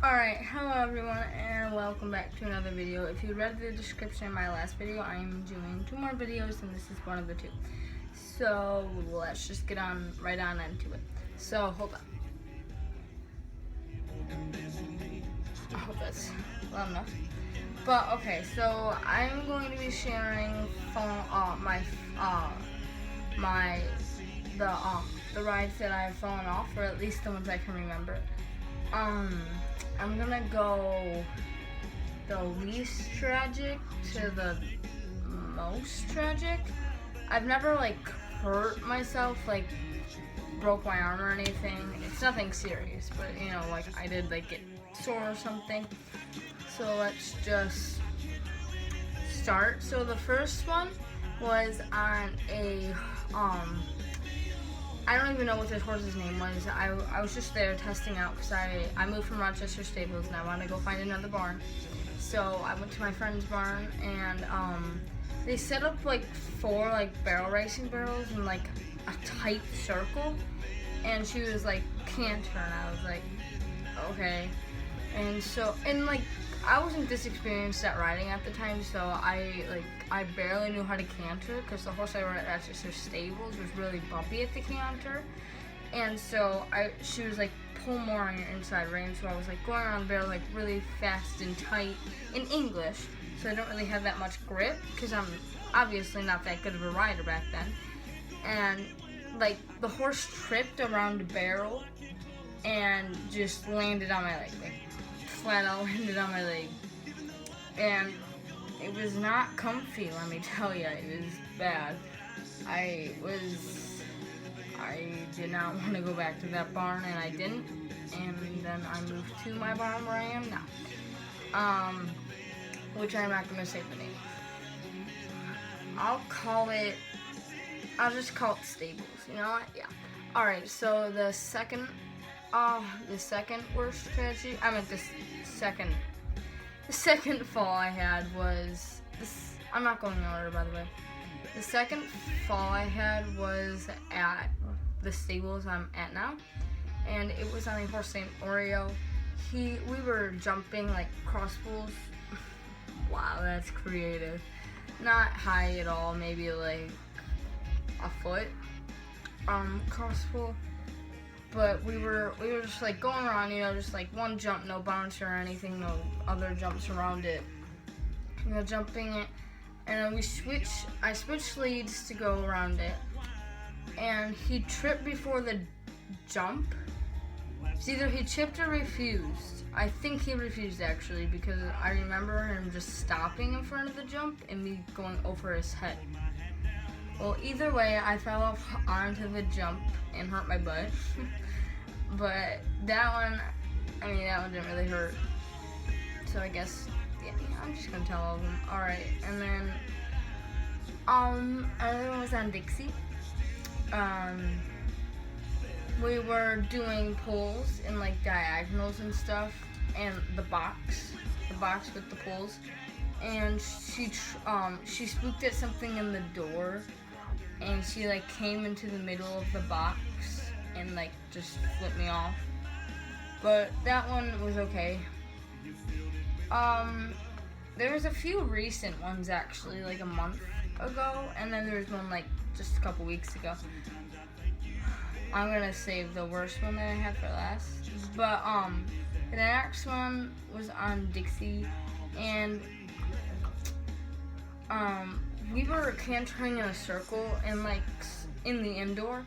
Alright, hello everyone and welcome back to another video. If you read the description in my last video, I am doing 2 more videos and this is one of the 2. So let's just get right on into it. So hold on. I hope that's loud enough. But okay, so I'm going to be sharing the rides that I've fallen off, or at least the ones I can remember. I'm gonna go the least tragic to the most tragic. I've never hurt myself, broke my arm or anything. It's nothing serious, but I did get sore or something. So let's just start. So the first one was on a I don't even know what this horse's name was. I was just there testing out because I moved from Rochester Stables and I wanted to go find another barn. So I went to my friend's barn and they set up 4 barrel racing barrels in a tight circle, and she was canter, and I was like, okay. And so I wasn't this experienced at riding at the time, so I barely knew how to canter because the horse I rode at Rochester Stables was really bumpy at the canter. And so she was pull more on your inside rein, so I was going around the barrel really fast and tight in English, so I don't really have that much grip because I'm obviously not that good of a rider back then. And the horse tripped around the barrel and just landed on my leg. Flat out landed on my leg, and it was not comfy, let me tell you. It was bad. I did not want to go back to that barn, and I didn't, and then I moved to my barn where I am now, which I'm not going to say the name of. I'll just call it Stables, you know what? Yeah. Alright, so the second worst tragedy, the second fall I had was this. I'm not going in order, by the way. The second fall I had was at the stables I'm at now, and it was on a horse named Oreo. We were jumping cross pools. Wow, that's creative. Not high at all, maybe a foot cross pool. But we were just going around, just one jump, no bounce or anything, no other jumps around it. Jumping it, and I switched leads to go around it, and he tripped before the jump. It's either he chipped or refused. I think he refused, actually, because I remember him just stopping in front of the jump and me going over his head. Well, either way, I fell off onto the jump and hurt my butt. But that one didn't really hurt. So I guess, yeah, I'm just gonna tell all of them. Alright, and then, another one was on Dixie. We were doing pulls in diagonals and stuff, and the box with the pulls. And she spooked at something in the door, and she came into the middle of the box and just flipped me off. But that one was okay. There was a few recent ones, actually, a month ago, and then there was one just a couple weeks ago. I'm gonna save the worst one that I had for last. But the next one was on Dixie, and we were cantering in a circle and in the indoor,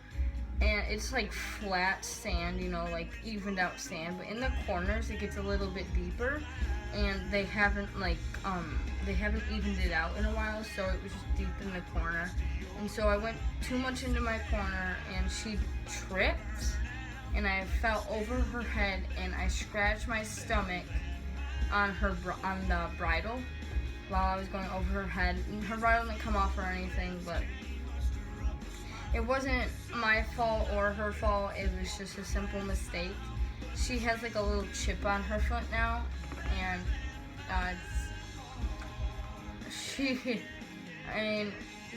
and it's flat sand, evened out sand, but in the corners it gets a little bit deeper, and they haven't evened it out in a while, so it was just deep in the corner. And so I went too much into my corner, and she tripped, and I fell over her head, and I scratched my stomach on the bridle while I was going over her head. And her bridle didn't come off or anything, but it wasn't my fault or her fault. It was just a simple mistake. She has a little chip on her foot now, and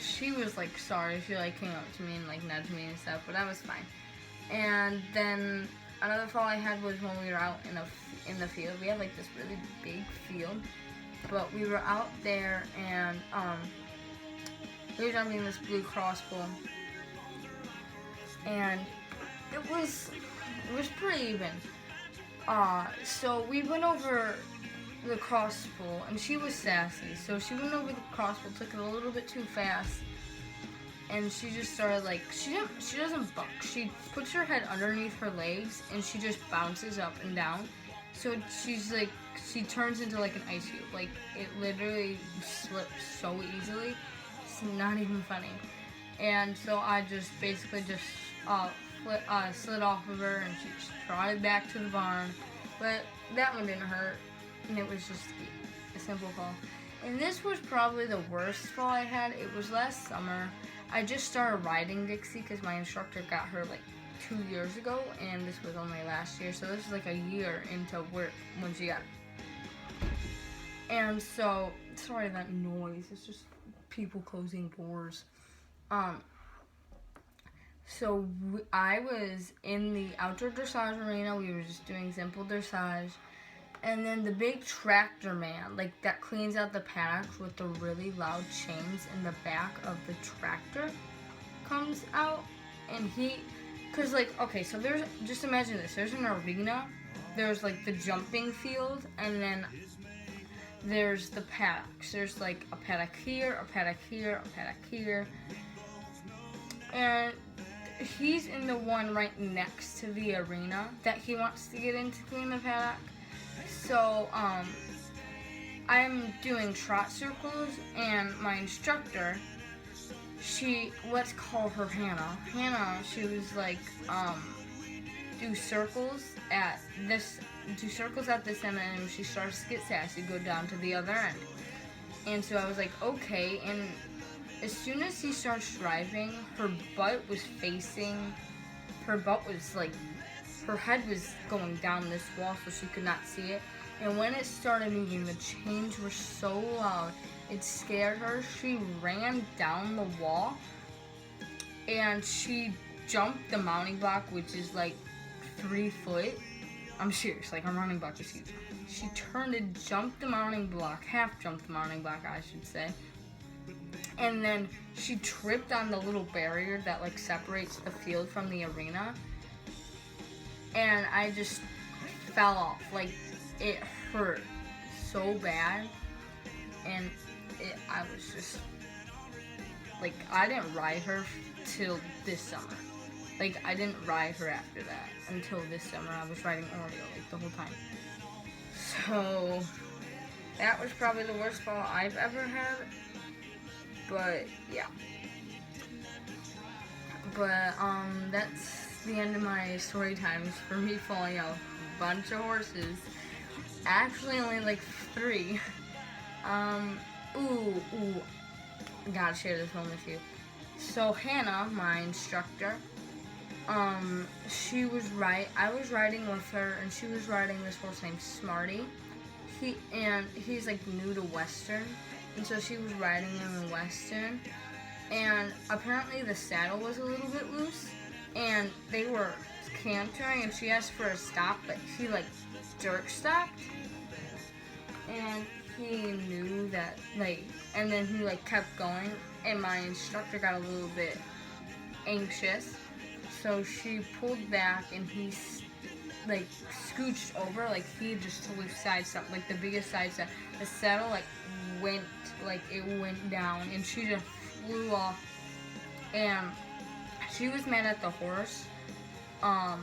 she was sorry. She came up to me and nudged me and stuff, but that was fine. And then another fall I had was when we were out in the field. We had like this really big field, but we were out there and we were jumping this blue crossbow, and it was pretty even. So we went over the crossbow, and she was sassy, so she went over the crossbow, took it a little bit too fast, and she just started like, she doesn't buck, she puts her head underneath her legs, and she just bounces up and down, so she's like, she turns into like an ice cube, like, it literally slips so easily, it's not even funny, and so I just basically just slid off of her, and she just trotted back to the barn, but that one didn't hurt, and it was just a simple fall. And this was probably the worst fall I had. It was last summer. I just started riding Dixie because my instructor got her like 2 years ago, and this was only last year, so this is like a year into when she got it. And so, sorry that noise, it's just people closing doors. So I was in the outdoor dressage arena. We were just doing simple dressage. And then the big tractor man, like that cleans out the paddocks with the really loud chains in the back of the tractor, comes out. And cause like, okay, so just imagine this. There's an arena. There's like the jumping field. And then there's the paddocks. There's like a paddock here, a paddock here, a paddock here. And he's in the one right next to the arena that he wants to get into clean the paddock. So, I'm doing trot circles, and my instructor, let's call her Hannah. Hannah, she was like, do circles at this end, and when she starts to get sassy, go down to the other end. And so I was like, okay, and as soon as he starts driving, her butt was like, her head was going down this wall so she could not see it. And when it started moving, the chains were so loud, it scared her. She ran down the wall, and she jumped the mounting block, which is like 3 foot. I'm serious, like, our mounting block is huge. She turned and jumped the mounting block, half jumped the mounting block, I should say. And then she tripped on the little barrier that like separates the field from the arena. And I just fell off. Like, it hurt so bad. And I was just, like, I didn't ride her till this summer. Like, I didn't ride her after that until this summer. I was riding Oreo, like, the whole time. So, that was probably the worst fall I've ever had. But, yeah. But, that's the end of my story times for me falling off a bunch of horses. Actually, only like 3. Gotta share this one with you. So Hannah, my instructor, I was riding with her, and she was riding this horse named Smarty. He's like new to Western, and so she was riding him in Western, and apparently the saddle was a little bit loose, and they were cantering, and she asked for a stop, but he like jerk stopped, and he knew that, like, and then he like kept going, and my instructor got a little bit anxious, so she pulled back, and he like scooched over, like he just totally sidestepped, like the biggest sidestep. The saddle like went down, and she just flew off, and she was mad at the horse. I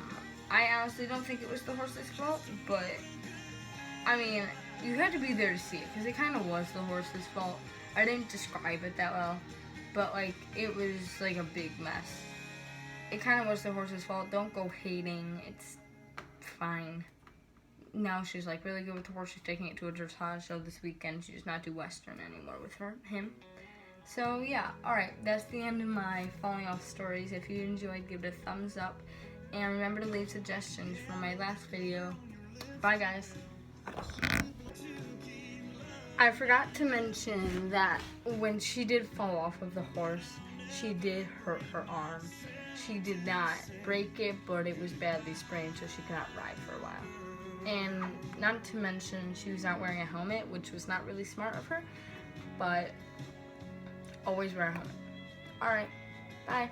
honestly don't think it was the horse's fault, but I mean, you had to be there to see it, because it kind of was the horse's fault. I didn't describe it that well, but like, it was like a big mess. It kind of was the horse's fault. Don't go hating. It's fine. Now she's like really good with the horse. She's taking it to a dressage show this weekend. She does not do Western anymore with him. So yeah, alright, that's the end of my falling off stories. If you enjoyed, give it a thumbs up. And remember to leave suggestions for my last video. Bye guys. I forgot to mention that when she did fall off of the horse, she did hurt her arm. she did not break it, but it was badly sprained, so she could not ride for a while. And not to mention, she was not wearing a helmet, which was not really smart of her, but always wear a helmet. Alright, bye.